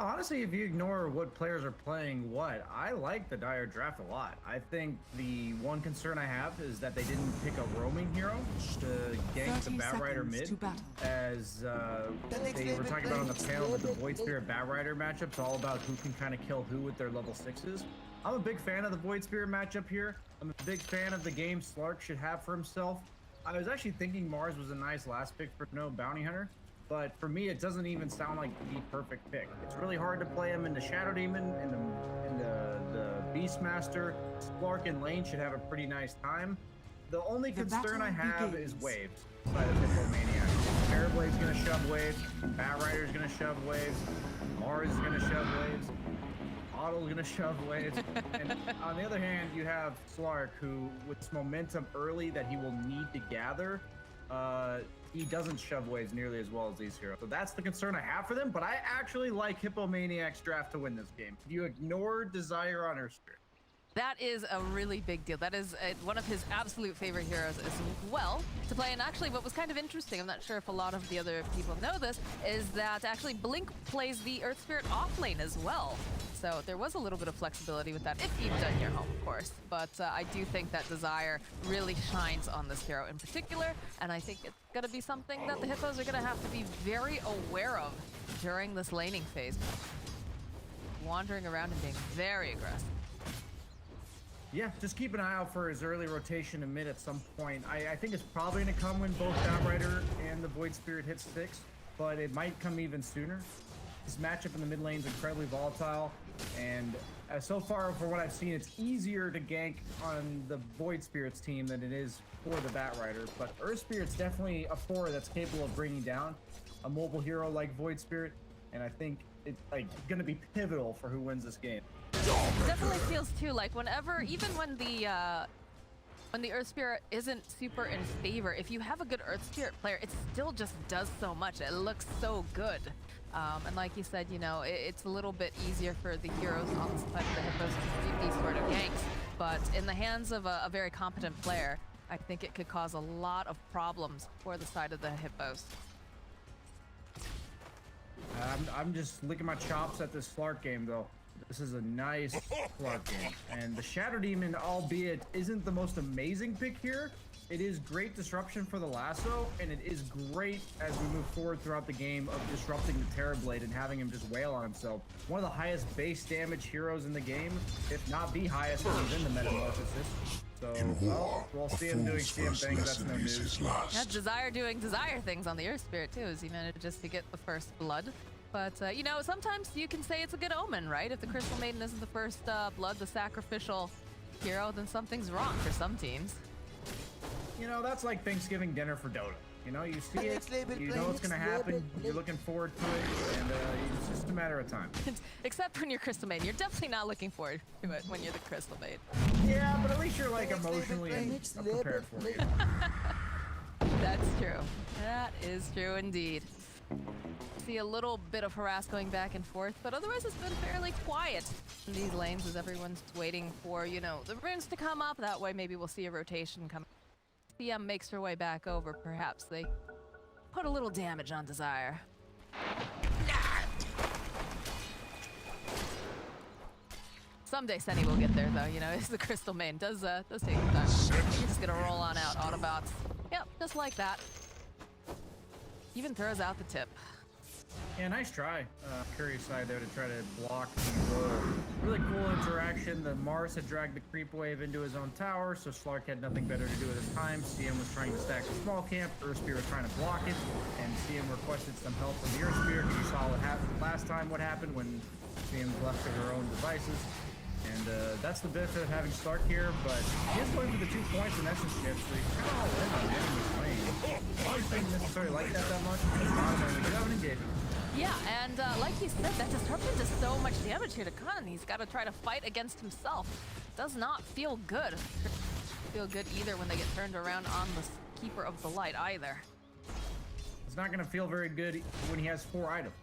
honestly, if you ignore what players are playing what, I like the Dire draft a lot. I think the one concern I have is that they didn't pick a roaming hero to gank the Batrider mid, as they were talking about on the panel that the Void Spirit Batrider matchup's all about who can kind of kill who with their level 6s. I'm a big fan of the Void Spirit matchup here. I'm a big fan of the game Slark should have for himself. I was actually thinking Mars was a nice last pick for no bounty hunter. But for me, it doesn't even sound like the perfect pick. It's really hard to play him in the Shadow Demon, in the Beastmaster. Slark and lane should have a pretty nice time. The only concern I have is waves by the Hippomaniacs. Terrorblade's gonna shove waves, Batrider's gonna shove waves, Mars is gonna shove waves, Otto's gonna shove waves. And on the other hand, you have Slark, who with this momentum early that he will need to gather, he doesn't shove waves nearly as well as these heroes. So that's the concern I have for them, but I actually like Hippomaniacs draft to win this game. If you ignore Desire on Earthspirit. That is a really big deal. That is one of his absolute favorite heroes as well to play. And actually what was kind of interesting, I'm not sure if a lot of the other people know this, is that actually BliNcc plays the Earthspirit off lane as well. So there was a little bit of flexibility with that, if you've done your home, of course. But I do think that Desire really shines on this hero in particular, and I think it's going to be something that the Hippos are going to have to be very aware of during this laning phase. Wandering around and being very aggressive. Yeah, just keep an eye out for his early rotation to mid at some point. I think it's probably going to come when both Batrider and the Void Spirit hit 6, but it might come even sooner. This matchup in the mid lane is incredibly volatile, and so far, for what I've seen, it's easier to gank on the Void Spirits team than it is for the Batrider. But Earth Spirit's definitely a 4 that's capable of bringing down a mobile hero like Void Spirit, and I think it's like going to be pivotal for who wins this game. It definitely feels too like whenever, even when the Earth Spirit isn't super in favor, if you have a good Earth Spirit player, it still just does so much. It looks so good. And like you said, you know, it's a little bit easier for the heroes on the side of the Hippos to do these sort of ganks. But in the hands of a very competent player, I think it could cause a lot of problems for the side of the Hippos. I'm just licking my chops at this Slark game, though. This is a nice Slark game. And the Shadow Demon, albeit isn't the most amazing pick here, it is great disruption for the lasso, and it is great as we move forward throughout the game of disrupting the Terrorbalde and having him just wail on himself. One of the highest base damage heroes in the game, if not the highest within the Metamorphosis. So, well, we'll see him doing CM things, that's no news. Yeah, Desire doing Desire things on the Earth Spirit too, as he managed just to get the first blood. But, you know, sometimes you can say it's a good omen, right? If the Crystal Maiden isn't the first blood, the sacrificial hero, then something's wrong for some teams. You know, that's like Thanksgiving dinner for Dota. You know, you see it, you know it's gonna happen, you're looking forward to it, and it's just a matter of time. Except when you're Crystal Maiden. You're definitely not looking forward to it when you're the Crystal Maiden. Yeah, but at least you're like emotionally prepared for it. That's true. That is true indeed. See a little bit of harass going back and forth, but otherwise it's been fairly quiet in these lanes as everyone's waiting for, you know, the runes to come up. That way maybe we'll see a rotation come. CM makes her way back over. Perhaps they put a little damage on Desire. Someday sehny will get there, though. You know, it's the Crystal Maiden. Does take some time. You're just gonna roll on out, Autobots. Yep, just like that. Even throws out the tip. Yeah, nice try. Curry's side there to try to block the roll. Really cool interaction. The Mars had dragged the creep wave into his own tower, so Slark had nothing better to do at his time. CM was trying to stack the small camp. Earthspear was trying to block it, and CM requested some help from the Earthspear. You saw what happened last time, what happened when CM left to her own devices. And that's the benefit of having Slark here, but he is going for the 2 points in essence shift, so he's kind of all in on getting his lane. I didn't necessarily like that much, but he did. Yeah, and like you said, that disruption does so much damage here to kAAN. He's got to try to fight against himself. Does not feel good. Feel good either when they get turned around on the Keeper of the Light either. It's not going to feel very good when he has 4 items.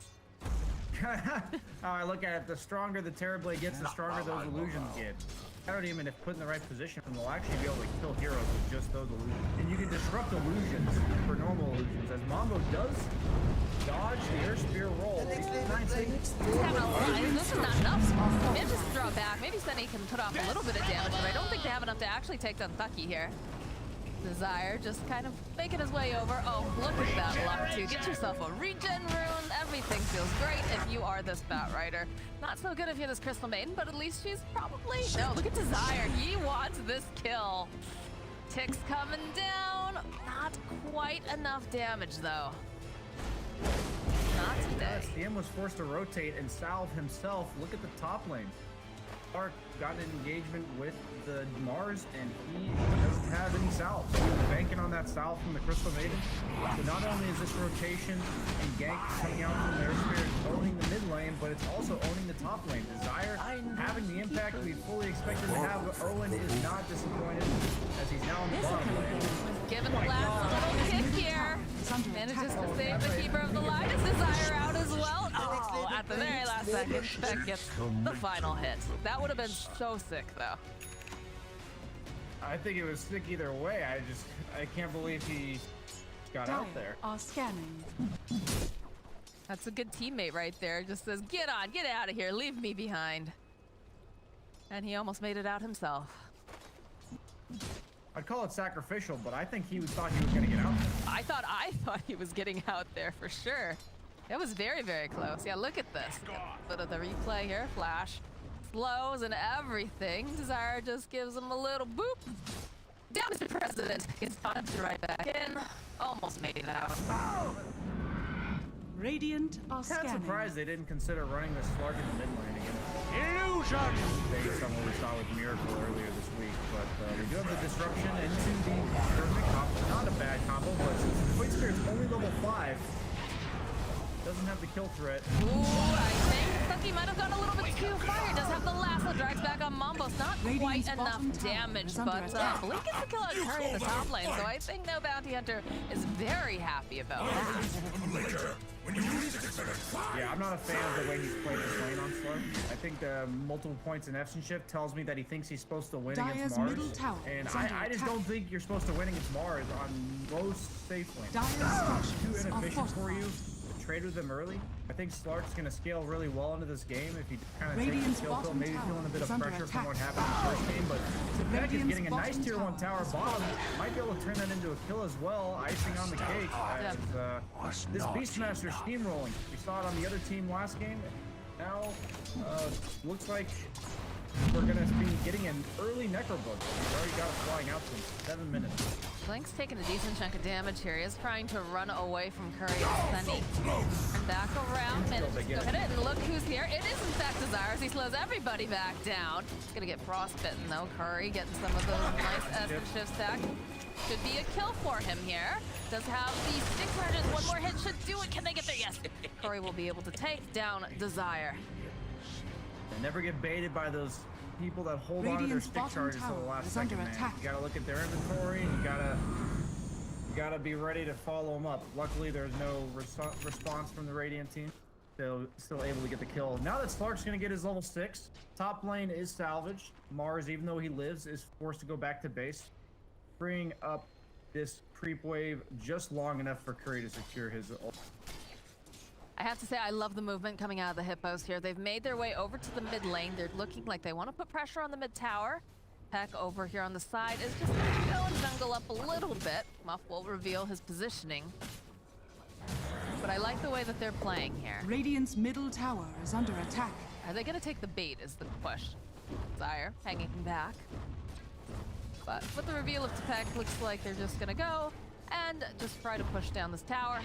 How I look at it, the stronger the Terrorbalde gets, the stronger those illusions get. out him, and if put in the right position, they'll actually be able to kill heroes with just those illusions. And you can disrupt illusions for normal illusions, as Mambo does dodge the air spear roll. This is not enough. Maybe just draw back. Maybe sehny can put off a little bit of damage, but I don't think they have enough to actually take down ntakii here. Desire just kind of making his way over. Oh, look at that luck too. Get yourself a regen rune. Everything feels great if you are this Batrider. Not so good if you're this Crystal Maiden, but at least she's probably... No, look at Desire. He wants this kill. Tick's coming down. Not quite enough damage though. Not today. CM was forced to rotate and salve himself. Look at the top lane. Slark got an engagement with the Mars, and he doesn't have any salve. He was banking on that salve from the Crystal Maiden. So not only is this rotation and gank coming out from their spirit owning the mid lane, but it's also owning the top lane. Desire having the impact we fully expected to have. Owen is not disappointed as he's now on the bottom lane. Given the last little kick here, manages to save the keeper of the line. Is Desire out as well? Oh, at the very last second, Tipek gets the final hit. That would have been so sick, though. I think it was sick either way. I can't believe he got out there. Are scanning. That's a good teammate right there. Just says, get on, get out of here, leave me behind. And he almost made it out himself. I'd call it sacrificial, but I think he thought he was going to get out there. I thought he was getting out there for sure. It was very, very close. Yeah, look at this. Look at the replay here. Flash. Slows and everything. Desire just gives him a little boop. Down, Mr. President. Gets punched right back in. Almost made it out. Oh. Radiant are scanning. I'm surprised they didn't consider running this Slark in the mid lane again. Illusion! Based on what we saw with Miracle earlier this week, but they do have the disruption into the tournament combo. Not a bad combo, but since the Quake Spirit's only level 5, doesn't have the kill threat. Ooh, I think ntakii might have gone a little bit too far. Does have the lasso, drags back on Mambos. Not quite enough damage, but BliNcc gets the kill on Curry in the top lane, so I think no Bounty Hunter is very happy about that. Yeah, I'm not a fan of the way he's played this lane on Slark. I think the multiple points in F's shift tells me that he thinks he's supposed to win against Mars. And I just don't think you're supposed to win against Mars on most safe lanes. It's too inefficient for you. Trade with him early. I think Slark's going to scale really well into this game if he kind of takes the kill pill, maybe feeling a bit of pressure from what happened in the first game, but Tipek is getting a nice tier 1 tower bottom. Might be able to turn that into a kill as well, icing on the cake. As, this Beastmaster steamrolling. We saw it on the other team last game. Now, looks like we're going to be getting an early Necrobook. We've already got it flying out to 7 minutes. BliNcc's taking a decent chunk of damage here. He is trying to run away from Curry and sehny. And back around, manages to go hit it, and look who's here. It is in fact Desire. He slows everybody back down. He's gonna get frostbitten though. Curry getting some of those nice S and shift stacks. Should be a kill for him here. Does have the stick charges. One more hit should do it. Can they get there? Yes. Curry will be able to take down Desire. They never get baited by those people that hold on to their stick charges till the last second, man. You gotta look at their inventory, and you gotta be ready to follow them up. Luckily, there's no response from the Radiant team. They're still able to get the kill. Now that Slark's gonna get his level 6, top lane is salvaged. Mars, even though he lives, is forced to go back to base, freeing up this creep wave just long enough for Curry to secure his ult. I have to say, I love the movement coming out of the Hippos here. They've made their way over to the mid lane. They're looking like they want to put pressure on the mid tower. Peck over here on the side is just going to go and jungle up a little bit. Muff will reveal his positioning. But I like the way that they're playing here. Radiant's middle tower is under attack. Are they going to take the bait is the question. Desire hanging back. But with the reveal of Tipek, looks like they're just going to go and just try to push down this tower.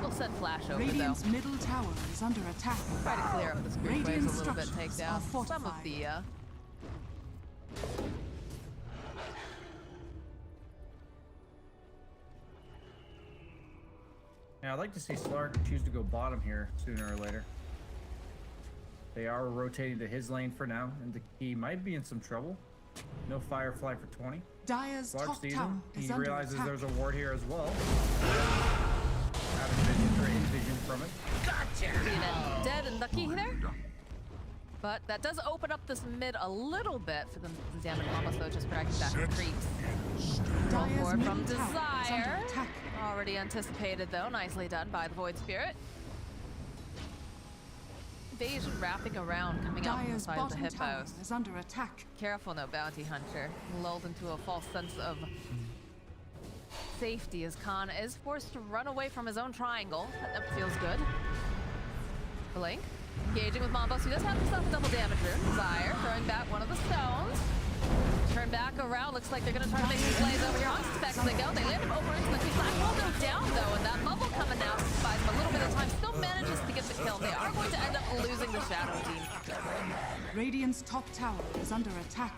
We'll send Flash over, Radiant's though. middle tower is under attack. Try to clear out the spirit waves a little bit, take down some of the... Now, I'd like to see Slark choose to go bottom here sooner or later. They are rotating to his lane for now, and ntakii might be in some trouble. No Firefly for 20. Dire's Slark top sees tower him. is He under realizes attack. there's a ward here as well. Having vision from it. Gotcha! Dead and ntakii there? But that does open up this mid a little bit for the damage. Mambos though just dragging back the creeps. Roll forward from Desire. Already anticipated though. Nicely done by the Void Spirit. Invasion wrapping around, coming out from the side of the Hippos. Is under attack. Careful, no Bounty Hunter. Lulled into a false sense of safety as kAAN is forced to run away from his own triangle. That feels good. BliNcc engaging with Mambos, who does have himself a double damage rune. Desire throwing back one of the stones. Turn back around. Looks like they're going to try to make some plays over here on Tipek as they go. They land him over into the Flash will go down though, and that bubble coming out buys him a little bit of time. Still manages to get the kill. They are going to end up losing the Shadow team. Radiant's top tower is under attack.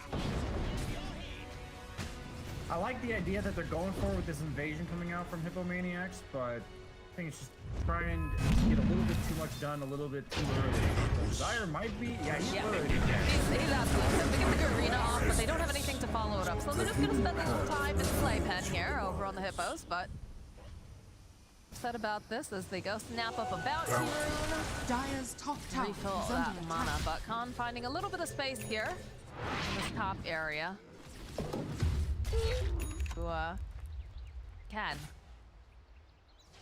I like the idea that they're going for with this invasion coming out from Hippomaniacs, but I think it's just trying to get a little bit too much done a little bit too early. Desire might be, yeah, he's good. He's absolutely good. They get the arena off, but they don't have anything to follow it up. So they're just going to spend a little time in playpen here over on the Hippos, but upset about this as they go snap up a bounty rune. Dire's top tower Refill is that under mana, attack. but kAAN finding a little bit of space here in this top area. To, kAAN.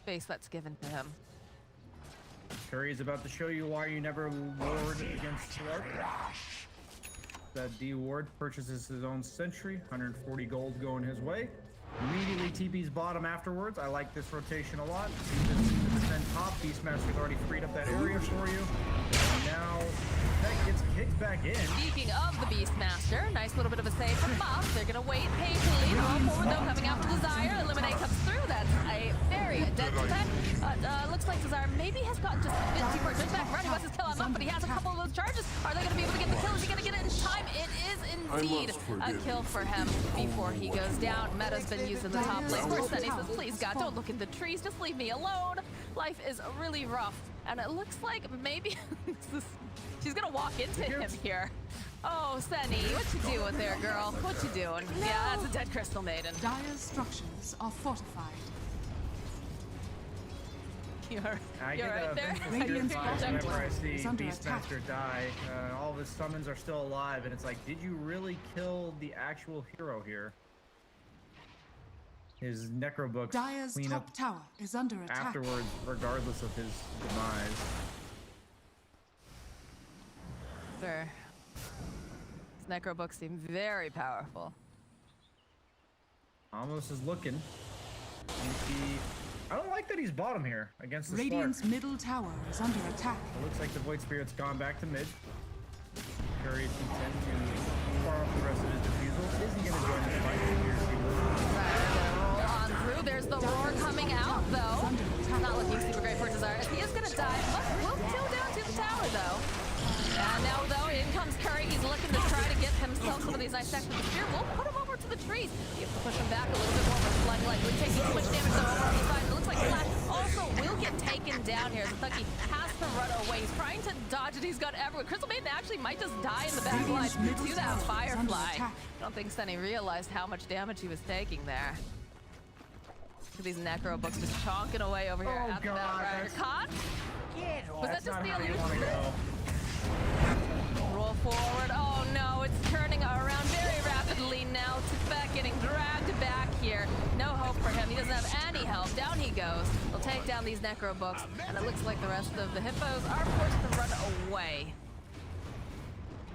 Space that's given to him. Curry's about to show you why you never ward against Slark. That D ward purchases his own sentry, 140 gold going his way. Immediately TP's bottom afterwards. I like this rotation a lot. Defend top. Beastmaster's already freed up that area for you. And now that gets kicked back in. Speaking of the Beastmaster, nice little bit of a save from Mob. They're gonna wait patiently. Roll forward though, coming out to Desire. Eliminate comes through. That's a very dead Tipek. Looks like Desire maybe has gotten just 50% back. Ready wants his kill on up, but he has a couple of those charges. Are they gonna be able to get the kill? Is he gonna get it in time? It is indeed a kill for him before he goes down. Meta's been used in the top lane. First then he says, please God, don't look in the trees. Just leave me alone. Life is really rough. And it looks like maybe she's gonna walk into him here. Oh, sehny, what you doing there, girl? What you doing? No. Yeah, that's a dead Crystal Maiden. Dire's structures are fortified. You're I right get there. Radiant's vibes bottom whenever I tower see is under attack. Beastmaster die. All of his summons are still alive, and it's like, did you really kill the actual hero here? His necro books Dire's clean top up tower is under attack. afterwards, regardless of his demise. Sure. His necro books seem very powerful. Almost is looking. I don't like that he's bottom here against the Slark. Radiant's middle tower is under attack. It looks like the Void Spirit's gone back to mid. Curry is content to far off the rest of his defusal. Is he going to join this fight here? He will. Roll on through. There's the roar coming out, though. Not looking super great for Desire. He is going to die, but will kill down to the tower, though. And now, though, in comes Curry. He's looking to try to get himself some of these nice stacks with the spear. We'll put him over to the trees. He has to push him back a little bit more, but Flying likely taking too much damage, though, over on the side. It looks like Flash also will get taken down here. ntakii has to run away. He's trying to dodge it. He's got everyone. Crystal Maiden actually might just die in the back line to that Firefly. I don't think sehny realized how much damage he was taking there. Look at these necro books just chonking away over here at the Batrider. kAAN? Was that just the illusion? Roll forward. Oh no, it's turning around very rapidly now. Tipek getting dragged back here. No hope for him. He doesn't have any help. Down he goes. They'll take down these necro books, and it looks like the rest of the hippos are forced to run away.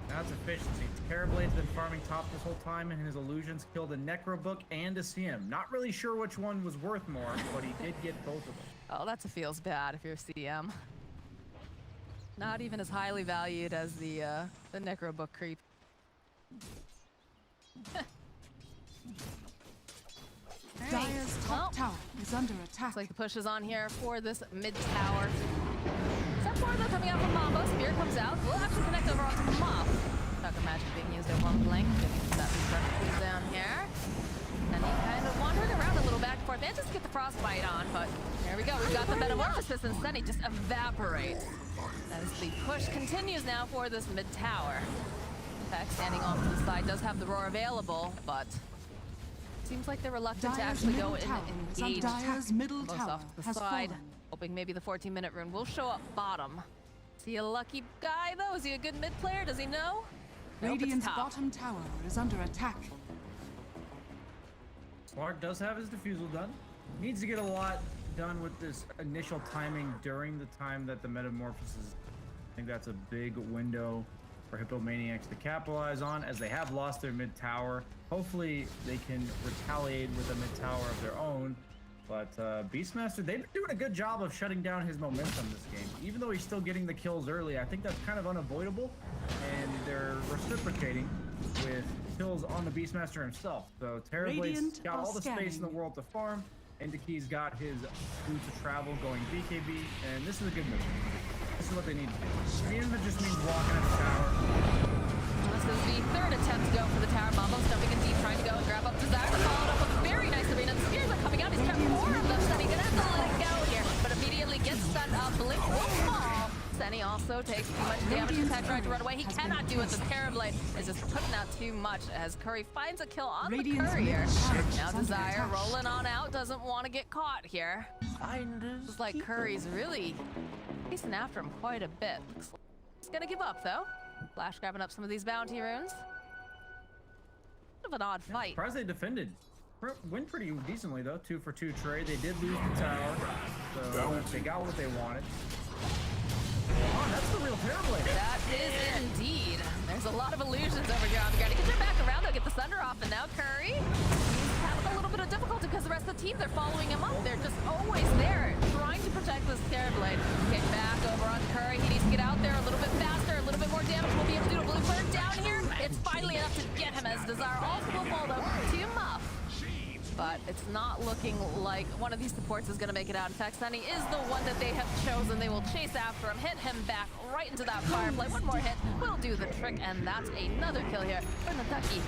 That's efficiency. Terrorbalde's been farming top this whole time, and his illusions killed a necro book and a CM. Not really sure which one was worth more, but he did get both of them. Oh, that feels bad if you're CM. Not even as highly valued as the necro book creep. Dire's top tower is under attack. Looks like the push is on here for this mid tower. Step forward though coming out from Mambos. Spear comes out. We'll actually connect over onto the Mob. Tucker magic being used over on BliNcc. Getting that refresh down here. And he kind of wandered around a little back and forth. Manages to get the frostbite on, but there we go. We've got the metamorphosis, and sehny just evaporates. As the push continues now for this mid tower. Tipek standing off to the side does have the roar available, but seems like they're reluctant to actually go in and engage. Dire's middle Most tower off to the has side, fallen. hoping maybe the 14-minute rune will show up bottom he a lucky guy though? Is he a good mid player? Does he know? Nope, it's Radiant's top. bottom tower is under attack. Slark does have his defusal done. Needs to get a lot done with this initial timing during the time that the metamorphosis. I think that's a big window for Hippomaniacs to capitalize on, as they have lost their mid tower. Hopefully they can retaliate with a mid tower of their own. But Beastmaster, they've been doing a good job of shutting down his momentum this game. Even though he's still getting the kills early, I think that's kind of unavoidable. And they're reciprocating with kills on the Beastmaster himself. So Terrorblade's got all the space in the world to farm. ntakii's got his boots of travel going BKB, and this is a good move. This is what they need to do. Even if it just means walking at the tower. This is the third attempt to go for the tower. Mambos jumping in deep, trying to go and grab up Desire, followed up with a very nice arena. The spears are coming out. He's kept 4 of them. Sehny gonna have to let it go here, but immediately gets set up. Blink will fall. Sehny also takes too much damage. Tipek tried to run away. He cannot do it. The Terrorbalde is just putting out too much as Curry finds a kill on the courier. Now Desire rolling on out. Doesn't want to get caught here. It's like Curry's really chasing after him quite a bit. Looks like he's gonna give up though. Flash grabbing up some of these bounty runes. Bit of an odd fight. Surprised they defended. Win pretty decently though. 2 for 2 trade. They did lose the tower, so they got what they wanted. Oh, that's the real Terrorbalde. That is indeed. There's a lot of illusions over here on the ground. He can turn back around, they'll get the Thunder off, and now Curry he's having a little bit of difficulty because the rest of the team, they're following him up. They're just always there, trying to protect this Terrorbalde. Get back over on Curry. He needs to get out there a little bit faster, a little bit more damage. We'll be able to do a blue flare down here. It's finally enough to get him, as Desire also will fall though to Muff. But it's not looking like one of these supports is going to make it out. In fact, Sehny is the one that they have chosen. They will chase after him, hit him back right into that Firefly. One more hit will do the trick, and that's another kill here for ntakii.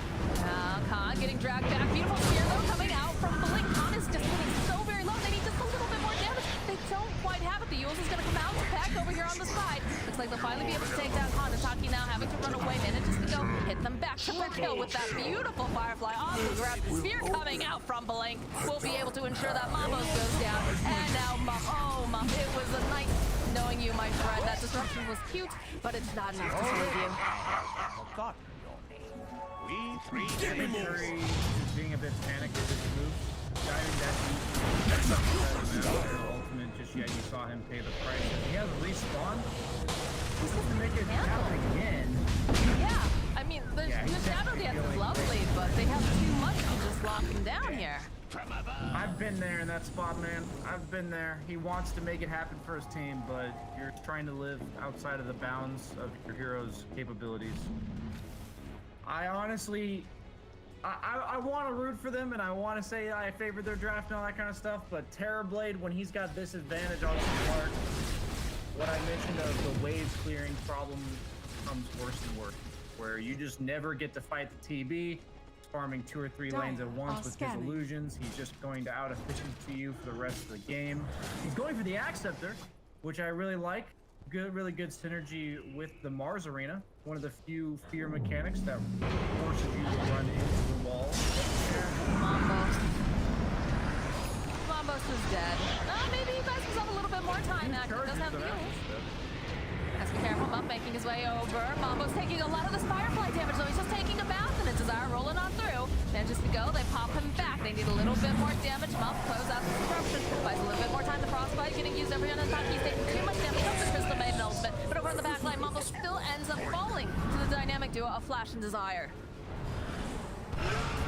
kAAN getting dragged back. Beautiful spear, though, coming out from BliNcc. kAAN is just getting so very low. They need just a little bit more damage. They don't quite have it. The Yules is going to come out. Tipek over here on the side. Looks like they'll finally be able to take down kAAN. ntakii now having to run away. Manages to go hit them back. Triple kill with that beautiful Firefly. Awesome grab. Spear coming out from BliNcc. We'll be able to ensure that Mambos goes down. And now Muff. Oh, Muff. It was a nice knowing you, my friend. That disruption was cute, but it's not enough to save you. Curry is being a bit panicked with his move. Diving that deep. That's not ultimate just yet. You saw him pay the price. He has a respawn. He's going to make it happen again. Yeah. I mean, the Shadow Dance is lovely, but they have too much to just lock him down here. I've been there in that spot, man. I've been there. He wants to make it happen for his team, but you're trying to live outside of the bounds of your hero's capabilities. I honestly, I want to root for them, and I want to say I favored their draft and all that kind of stuff, but Terrorbalde, when he's got this advantage on Slark, what I mentioned of the waves clearing problem becomes worse and worse, where you just never get to fight the TB. Farming 2 or 3 lanes at once with his illusions. He's just going to out-efficiency you for the rest of the game. He's going for the Acceptor, which I really like. Really good synergy with the Mars arena. One of the few fear mechanics that forces you to run into the wall. Mambos is dead. Maybe he buys himself a little bit more time. Actually, does have heals. Has to be careful. Muff making his way over. Mambos taking a lot of this Firefly damage, though. He's just taking a bath, and it's Desire rolling on through. Manages to go. They pop him back. They need a little bit more damage. Muff close out the disruption. Buys a little bit more time. The Frostbite getting used every on ntakii. He's taking too much damage. Comes the Crystal Maiden ultimate. But over on the back line, Mambos still ends up falling to the dynamic duo of Flash and Desire.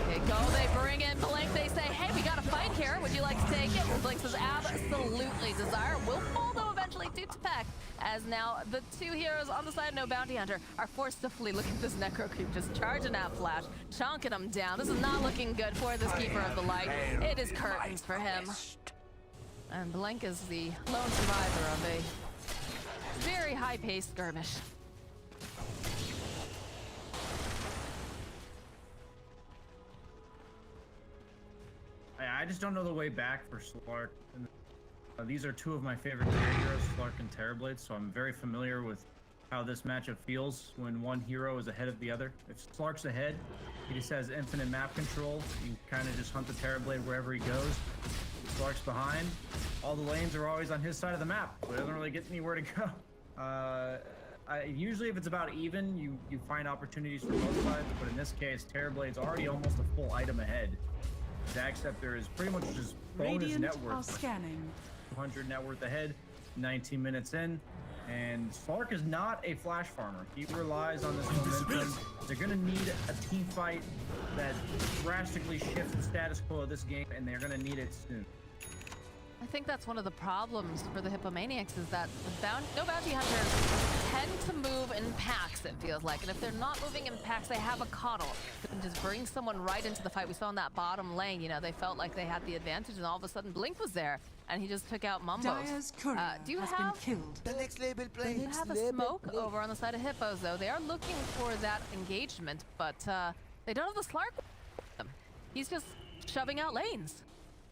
They go, they bring in BliNcc, they say, hey, we got a fight here, would you like to take it? BliNcc says, absolutely. Desire will fall, though, eventually to Tipek, as now the 2 heroes on the side, no bounty hunter, are forced to flee. Look at this Necro Creep just charging out Flash, chonking him down. This is not looking good for this Keeper of the Light. It is curtains for him. And BliNcc is the lone survivor of a very high-paced skirmish. I just don't know the way back for Slark. These are 2 of my favorite heroes, Slark and Terrorbalde, so I'm very familiar with how this matchup feels when one hero is ahead of the other. If Slark's ahead, he just has infinite map control. You kind of just hunt the Terrorbalde wherever he goes. If Slark's behind, all the lanes are always on his side of the map, so he doesn't really get anywhere to go. Usually if it's about even, you find opportunities for both sides, but in this case, Terrorblade's already almost a full item ahead. Dag Scepter is pretty much just bonus net worth. Scanning. 200 net worth ahead, 19 minutes in, and Slark is not a flash farmer. He relies on this momentum. They're gonna need a team fight that drastically shifts the status quo of this game, and they're gonna need it soon. I think that's one of the problems for the Hippomaniacs is that no bounty hunters tend to move in packs, it feels like. And if they're not moving in packs, they have a coddle. They can just bring someone right into the fight. We saw in that bottom lane, you know, they felt like they had the advantage, and all of a sudden BliNcc was there, and he just took out Mambos. Do you have The next label playing. you have a smoke over on the side of Hippos, though? They are looking for that engagement, but they don't have the Slark with them. He's just shoving out lanes.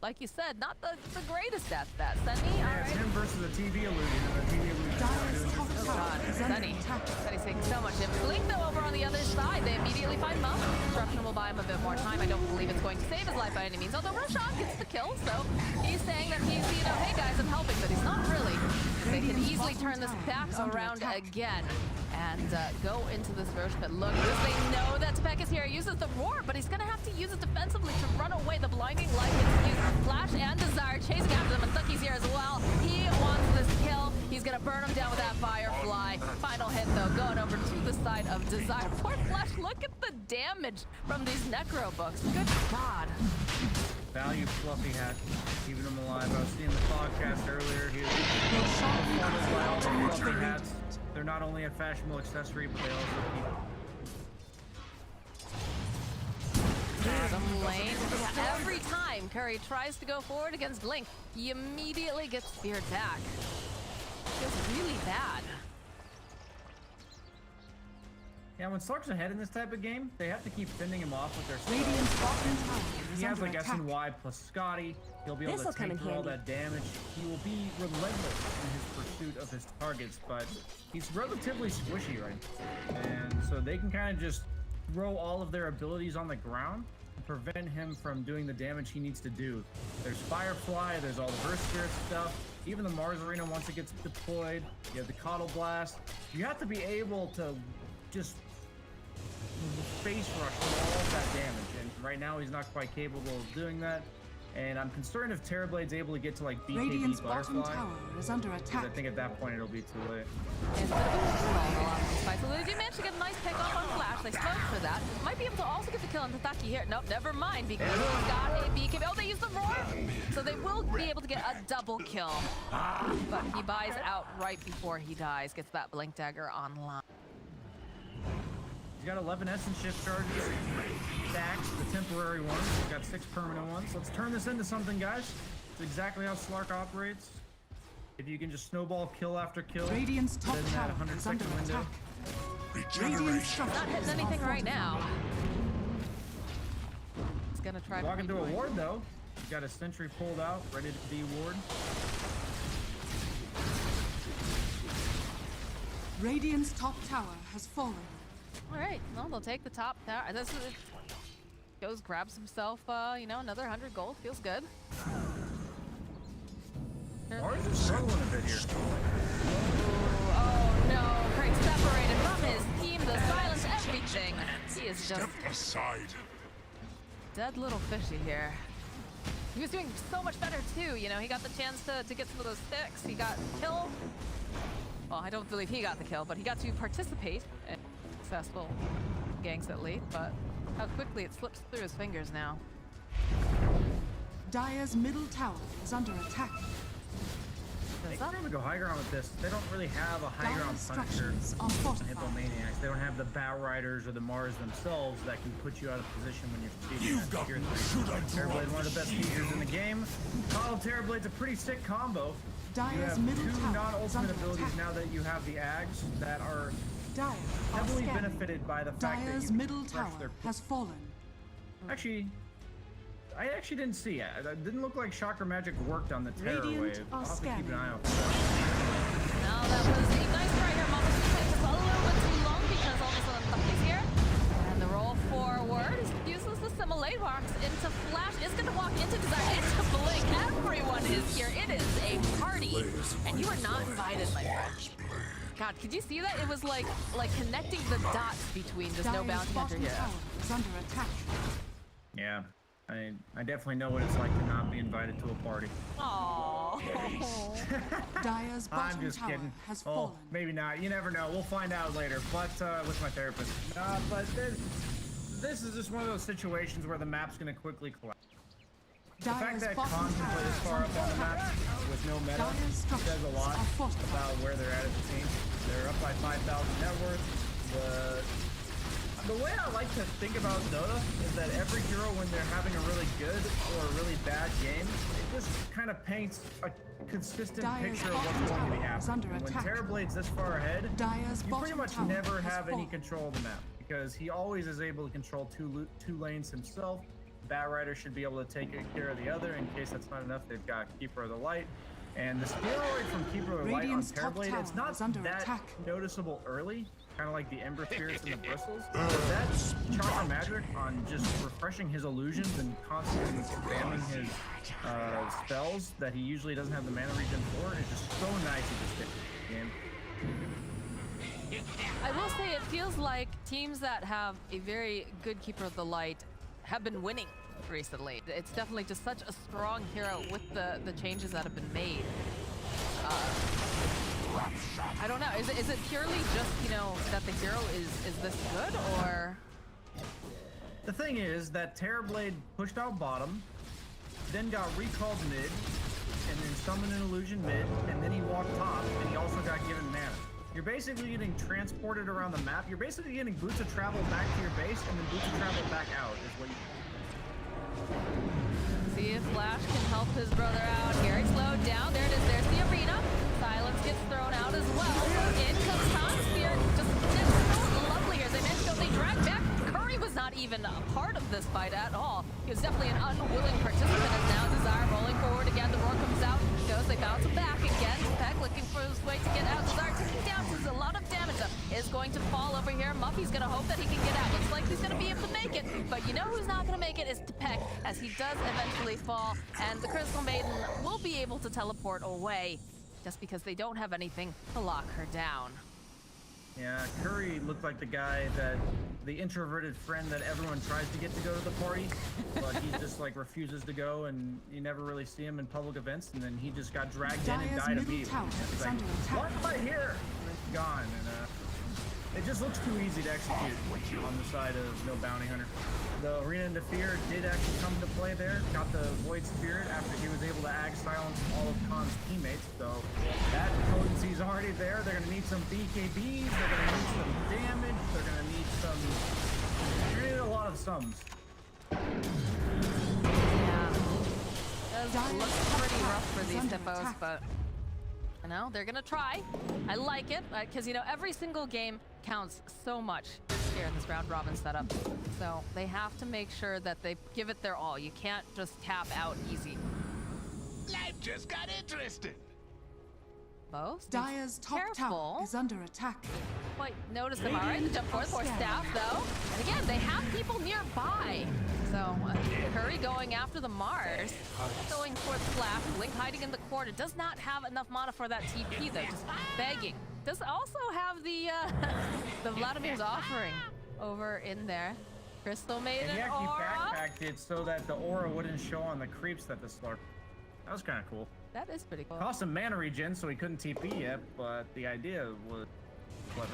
Like you said, not the greatest at that. Sehny, Yeah, it's him versus the TV illusion, and the TV illusion is not doing just oh god, Sehny's taking so much damage. BliNcc, though, over on the other side, they immediately find Mum. Disruption will buy him a bit more time. I don't believe it's going to save his life by any means, although Roshan gets the kill, so he's saying that he's, you know, hey guys, I'm helping, but he's not really. They can easily turn this back around again and go into this verse, but look, they know that Tipek is here. He uses the roar, but he's gonna have to use it defensively to run away. The blinding light is used. Flash and Desire chasing after them, and ntakii's here as well. He wants this kill. He's gonna burn him down with that Firefly. Final hit though, going over to the side of Desire. Poor Flash, look at the damage from these Necro books. Good God. value Fluffy hat, keeping him alive. I was seeing the podcast earlier. He was Fluffy hats. They're not only a fashionable accessory, but they also keep bottom lane. Yeah, every time Curry tries to go forward against BliNcc, he immediately gets speared back. Feels really bad. Yeah, when Slark's ahead in this type of game, they have to keep fending him off with their Radiant's spells. bottom tower is He has under like attack. SNY plus Scotty. He'll be able This'll to come take in through all handy. that damage. He will be relentless in his pursuit of his targets, but he's relatively squishy right now. And so they can kind of just throw all of their abilities on the ground to prevent him from doing the damage he needs to do. There's Firefly, there's all the Burst Spirit stuff, even the Mars Arena once it gets deployed, you have the Coddle Blast. You have to be able to just face rush through all of that damage, and right now he's not quite capable of doing that. And I'm concerned if Terrorblade's able to get to like Radiant's BKB bottom Butterfly, tower is under because attack. I think at that point it'll be too late. It's a bit of a control in a lot of these fights. So they do manage to get a nice pick off on Flash. They smoke for that. Might be able to also get the kill on ntakiii here. Nope, never mind, because he's got a BKB. Oh, they use the roar! So they will be able to get a double kill. But he buys out right before he dies. Gets that BliNcc dagger online. He's got 11 Essence Shift charges, stacks, the temporary ones. He's got 6 permanent ones. Let's turn this into something, guys. It's exactly how Slark operates. If you can just snowball kill after kill, Radiant's top within that tower 100 is under second window. attack. Radiant's structures Not hitting anything right now. He's gonna try Walking through a rejoin. ward though. He's got a sentry pulled out, ready to be ward. Radiant's top tower has fallen. All right, well, they'll take the top tower. This is, goes, grabs himself, you know, another 100 gold. Feels good. Mars is struggling a bit here. Oh no, Craig separated from his team to silence everything. He is just Aside. dead little fishy here. He was doing so much better too, you know, he got the chance to get some of those sticks. He got kill. Well, I don't believe he got the kill, but he got to participate in successful ganks at least, but how quickly it slips through his fingers now. Dire's middle tower is under attack. I think they're gonna go high ground with this. They don't really have a high ground Dire's Punisher structures are on fortified. Hippomaniacs. They don't have the Batriders or the Mars themselves that can put you out of position when you're speeding. You've got Tier me. 3. Should I Terrorblade, one of the best features in the game. Coddle Terrorblade's a pretty sick combo. You Dire's have middle 2 tower is non-ultimate under abilities attack. now that you have the Ags that are Dire are heavily scanning. benefited by the fact that Dire's you can middle rush tower their has fallen. Actually, I actually didn't see it. It didn't look like Chakra Magic worked on the Terror Radiant Wave. are I'll have to keep an scanning. eye out for that. Now that was a nice try here. Mambos just played this a little bit too long because all of a sudden ntakii's here. And the roll forward uses the Assimilate box into Flash. Is going to walk into Desire, into BliNcc. Everyone is here. It is a party. And you are not invited, my friend. God, could you see that? It was like connecting the dots between just no bounty hunter here. Is under attack. Yeah, I definitely know what it's like to not be invited to a party. Aww. Dire's I'm bottom just tower kidding. has Oh, fallen. maybe not. You never know. We'll find out later. But with my therapist. But this is just one of those situations where the map's going to quickly collapse. The fact that kAAN can play this far up on the map with no meta says a lot about where they're at as a team. They're up by 5,000 net worth. The way I like to think about Dota is that every hero, when they're having a really good or a really bad game, it just kind of paints a consistent picture of what's going to be happening. When Terrorblade's this far ahead, you pretty much never have any control of the map because he always is able to control two lanes himself. Batrider should be able to take care of the other. In case that's not enough, they've got Keeper of the Light. And the steroid from Keeper of the Light on Terrorbalde, it's not that noticeable early, kind of like the Ember Spirits and the Bristles. But that chakra magic on just refreshing his illusions and constantly spamming his spells that he usually doesn't have the mana regen for is just so nice at this stage of the game. I will say it feels like teams that have a very good Keeper of the Light have been winning recently. It's definitely just such a strong hero with the changes that have been made. I don't know. Is it purely just, you know, that the hero is this good, or? The thing is that Terrorblade pushed out bottom, then got recalled mid, and then summoned an illusion mid, and then he walked top, and he also got given mana. You're basically getting transported around the map. You're basically getting boots of travel back to your base, and then boots of travel back out is what you... See if Flash can help his brother out. Gary slowed down. There it is. There's the arena. Silence gets thrown out as well. In comes kAAN. Spear just so lovely here. They managed to go. They drag back. Curry was not even a part of this fight at all. He was definitely an unwilling participant. And now Desire rolling forward again. The roar comes out. Goes. They bounce him back again. Tipek looking for his way to get out. Desire taking down. There's a lot of damage. Is going to fall over here. Muffy's going to hope that he can get out. Looks like he's going to be able to make it. But you know who's not going to make it is Tipek, as he does eventually fall. And the Crystal Maiden will be able to teleport away just because they don't have anything to lock her down. Yeah, Curry looked like the guy the introverted friend that everyone tries to get to go to the party, but he just like refuses to go, and you never really see him in public events, and then he just got dragged in and died immediately. It's like, what am I here? It's gone, and it just looks too easy to execute on the side of no bounty hunter. The Arena Interfere did actually come to play there, got the Void Spirit after he was able to silence all of kAAN's teammates, so that potency's already there. They're gonna need some BKBs, they're gonna need some damage, they're gonna need a lot of sums. Yeah. It does look pretty rough for these hippos, but you know, they're gonna try. I like it, because you know, every single game counts so much here in this round robin setup. So they have to make sure that they give it their all. You can't just tap out easy. Life just got interesting. Most Dire's top tower is under attack. Quite notice them. All right, the jump forward for staff though. And again, they have people nearby. So Curry going after the Mars, going for the Flash. BliNcc hiding in the corner. Does not have enough mana for that TP though. Just begging. Does also have the the Vladimir's offering over in there. Crystal Maiden And he actually aura. backpacked it so that the aura wouldn't show on the creeps that the Slark. That was kind of cool. That is pretty cool. Cost him mana regen, so he couldn't TP yet, but the idea was clever.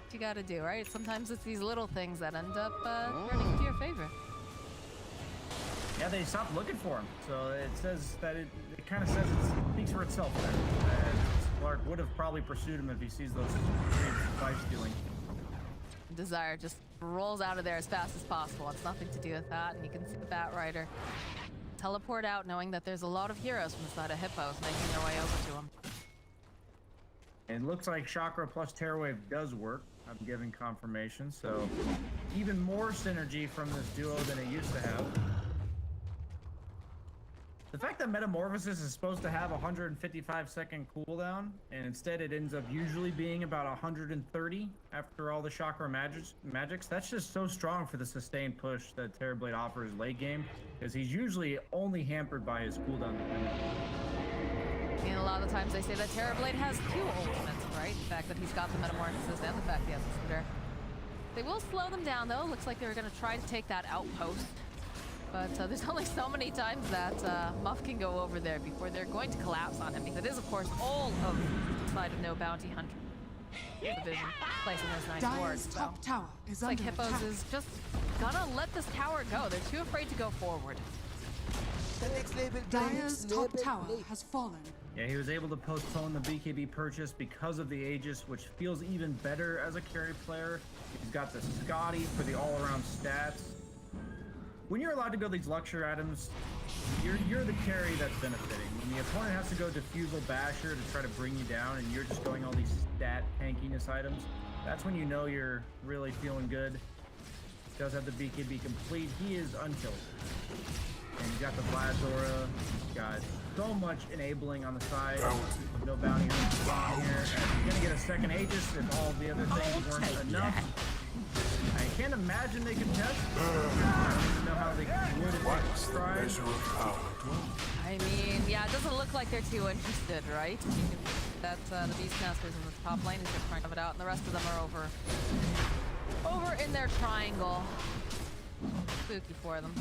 What you gotta do, right? Sometimes it's these little things that end up turning to your favor. Yeah, they stopped looking for him, so it says that it kind of says it speaks for itself then. Slark would have probably pursued him if he sees those life stealing. Desire just rolls out of there as fast as possible. It's nothing to do with that, and you can see the Batrider teleport out knowing that there's a lot of heroes from the side of Hippos making their way over to him. It looks like Chakra plus Terrorwave does work. I'm giving confirmation, so even more synergy from this duo than it used to have. The fact that Metamorphosis is supposed to have a 155-second cooldown, and instead it ends up usually being about 130 after all the chakra magics, that's just so strong for the sustained push that Terrorbalde offers late game, because he's usually only hampered by his cooldown dependence. And a lot of the times they say that Terrorbalde has 2 ultimates, right? The fact that he's got the Metamorphosis and the fact he has the Spitter. They will slow them down though. Looks like they're gonna try to take that outpost. But there's only so many times that Muff can go over there before they're going to collapse on him. Because it is, of course, all of the side of no bounty hunter division placing those nice wards. Dire's top tower is It's like under Hippos attack. is just gonna let this tower go. They're too afraid to go forward. Dire's top tower has fallen. Yeah, he was able to postpone the BKB purchase because of the Aegis, which feels even better as a carry player. He's got the Scotty for the all-around stats. When you're allowed to build these luxury items, you're the carry that's benefiting. When the opponent has to go Diffusal Basher to try to bring you down and you're just going all these stat tankiness items, that's when you know you're really feeling good. He does have the BKB complete. He is unkillable. And you got the Vladora. Got so much enabling on the side. No bounty hunter here. And you're gonna get a second Aegis if all the other things weren't enough. I can't imagine they could test. I don't even know how they would if they tried. I mean, yeah, it doesn't look like they're too interested, right? That the Beastmasters in the top lane is just trying to have it out, and the rest of them are over in their triangle. Spooky for them.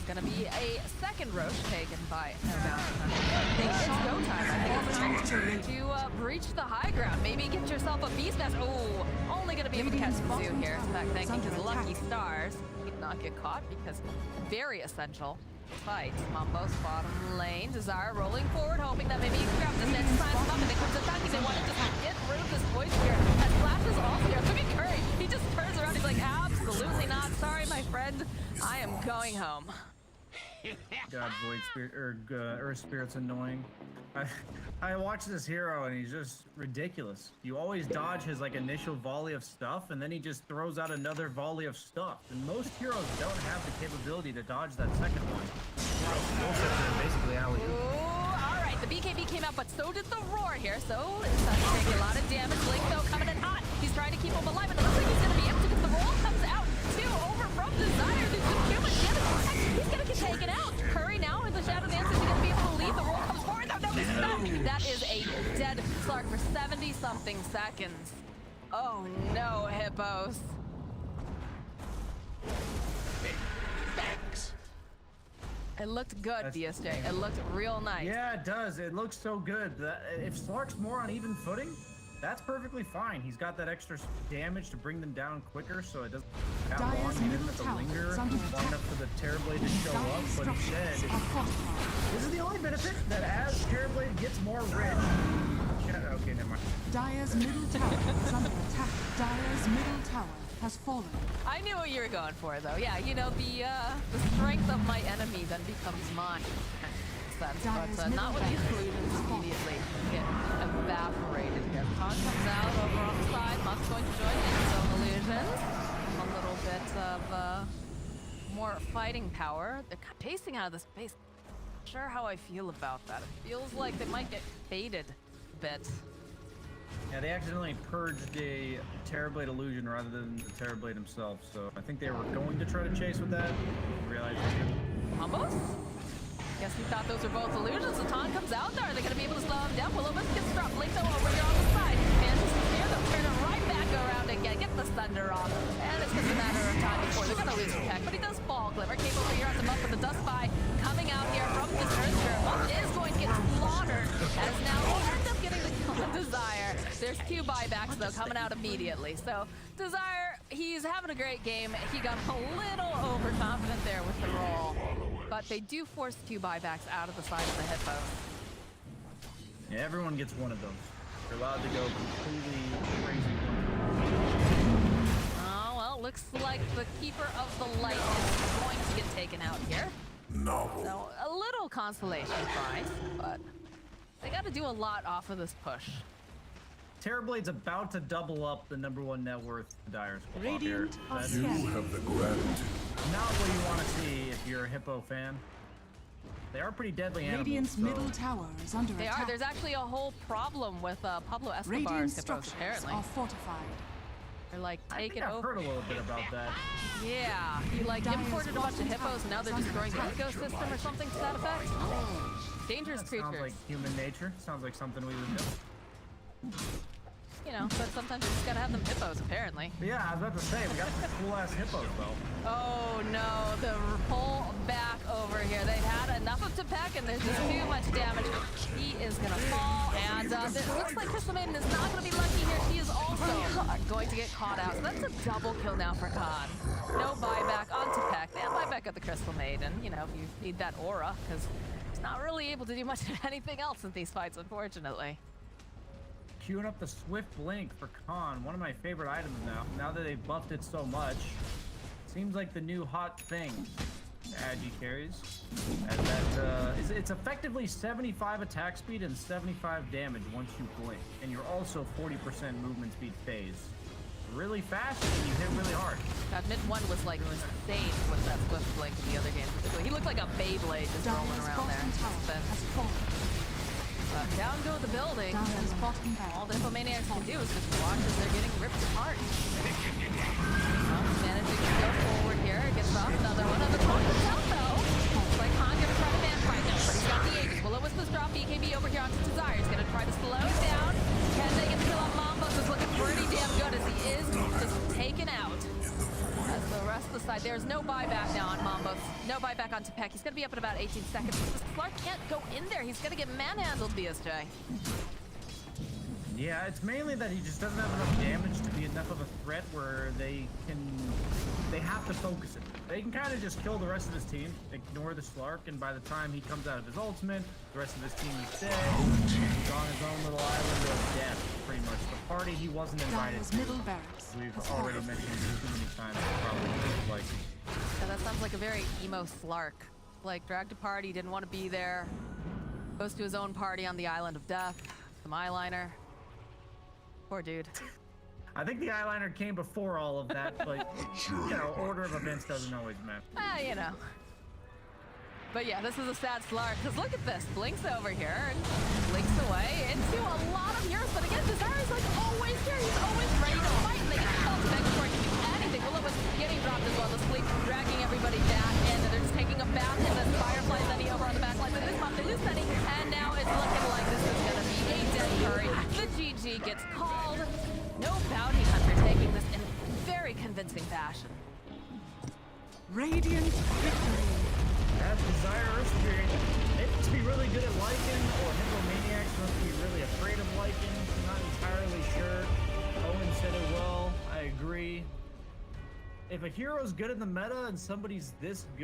Gonna be a second Roche taken by no bounty hunter. I think it's go time. I think it's time to breach the high ground. Maybe get yourself a Beastmaster. Oh, only gonna be able to catch Mizzou here. In fact, thanking his lucky stars, he did not get caught because very essential fight. Mambos bottom lane. Desire rolling forward, hoping that maybe he can grab this next time up, and it comes attacking. They want to just get rid of this voice here. As Flash is off here. Look at Curry. He just turns around. He's like, absolutely not. Sorry, my friend. I am going home. God, Void Spirit or Earth Spirit's annoying. I watch this hero and he's just ridiculous. You always dodge his like initial volley of stuff, and then he just throws out another volley of stuff. And most heroes don't have the capability to dodge that second one. Basically, All right, the BKB came out, but so did the roar here. So it's taking a lot of damage. Blink though coming in hot. He's trying to keep him alive, and it looks like he's gonna be empty because the roll comes out. 2 over from Desire. There's some too much damage. He's gonna get taken out. Curry now with the Shadow Dance. Is he gonna be able to lead? The roll comes forward. No, he's not. That is a dead Slark for 70-something seconds. Oh no, Hippos. Thanks. It looked good, DSJ. It looked real nice. Yeah, it does. It looks so good. If Slark's more on even footing, that's perfectly fine. He's got that extra damage to bring them down quicker, so it doesn't have long. He doesn't have to linger long enough for the Terrorbalde to show up. But instead, this is the only benefit that as Terrorbalde gets more rich. Okay, never mind. Dire's middle tower is under attack. Dire's middle tower has fallen. I knew what you were going for, though. Yeah, you know, the strength of my enemy then becomes mine. But not with these illusions immediately get evaporated here. Khan comes out over on the side. Muff's going to join in his own illusions. A little bit of more fighting power. They're pacing out of the space. Not sure how I feel about that. It feels like they might get faded a bit. Yeah, they accidentally purged a Terrorbalde illusion rather than the Terrorbalde himself, so I think they were going to try to chase with that. Realized they didn't. Mambos? Guess he thought those were both illusions. The taunt comes out there. Are they going to be able to slow him down? Willow Wisp gets dropped. Blink though over here on the side. Mantis is here. They'll turn it right back around again. Get the thunder off. And it's just a matter of time before they're going to lose Tipek. But he does fall. Glimmer came over here on the Muff with the Dust Spy coming out here from the Earthstir. Muff is going to get slaughtered as now we'll end up getting the kill on Desire. There's 2 buybacks though coming out immediately. So Desire, he's having a great game. He got a little overconfident there with the roll. But they do force 2 buybacks out of the side of the Hippo. Yeah, everyone gets one of those. You're allowed to go completely crazy. Oh, well, looks like the Keeper of the Light is going to get taken out here. Novel. So, a little consolation prize, but they got to do a lot off of this push. Terrorbalde's about to double up the #1 net worth Dire squad here. Radiant That's You have the gratitude. not what you want to see if you're a Hippo fan. They are pretty deadly animals. Radiant's so- middle tower is under They attack. are. There's actually a whole problem with Pablo Escobar's Radiant hippos, structures apparently. are fortified. They're like I think taking I've over. heard a little bit about that. Yeah, he like Dyer's imported a bunch of bottom hippos and now they're tower is destroying the under attack. ecosystem or something to that effect. Dangerous That creatures. sounds like human nature. Sounds like something we would do. You know, but sometimes you just gotta have them hippos, apparently. But yeah, I was about to say, we got some cool ass hippos though. Oh no, the pull back over here. They've had enough of Tipek and there's just too much damage. He is gonna fall, and it looks like Crystal Maiden is not gonna be lucky here. She is also going to get caught out. So that's a double kill now for kAAN. No buyback on Tipek, and buyback of the Crystal Maiden. You know, you need that aura, because he's not really able to do much of anything else in these fights, unfortunately. Queuing up the Swift Blink for kAAN, one of my favorite items now that they've buffed it so much. Seems like the new hot thing. Agi carries. And that, it's effectively 75 attack speed and 75 damage once you blink. And you're also 40% movement speed phase. Really fast and you hit really hard. God, mid one was like insane with that Swift Blink in the other game. He looked like a Beyblade just rolling Dyer's around there. bottom tower has fallen. Down go the building. Dyer's bottom All the barracks Hippomaniacs can do is just watch as they're getting ripped apart. Well, managing to go forward here. Gets off another one on the top of the town, though. Looks like kAAN gonna try to man fight now, but he's got the Aegis. Will-O-Wisp drop BKB over here onto Desire. He's gonna try to slow down. Can they get the kill on Mambos? Is looking pretty damn good as he is just taken out. As the rest of the side, there's no buyback now on Mambos. No buyback on Tipek. He's gonna be up in about 18 seconds. Slark can't go in there. He's gonna get manhandled, BSJ. Yeah, it's mainly that he just doesn't have enough damage to be enough of a threat where they have to focus it. They can kind of just kill the rest of his team, ignore the Slark, and by the time he comes out of his ultimate, the rest of his team is dead. He's on his own little island of death, pretty much. The party he wasn't invited Dyer's to. middle barracks We've has already fallen. mentioned it too many times. Probably like Yeah, that sounds like a very emo Slark. Like, dragged a party, didn't want to be there. Goes to his own party on the island of death. Some eyeliner. Poor dude. I think the eyeliner came before all of that, but you know, order of events doesn't always matter. You know. But yeah, this is a sad Slark, because look at this. Blinks over here and blinks away into a lot of heroes. But again, Desire's like always here. He's always ready to fight, and they get called back before he can do anything. Will-O-Wisp getting dropped as well. The sleep dragging everybody back in, and they're just taking a bath in this Firefly Zenny over on the back line. They lose Mom, they lose Zenny, and now it's looking like this is going to be a dead curry. The GG gets called. No bounty hunter taking this in very convincing fashion. Radiant victory. As Desire experience, it must be really good at Lycan, or Hippomaniacs must be really afraid of Lycan. I'm not entirely sure. Owen said it well. I agree. If a hero's good in the meta and somebody's this good,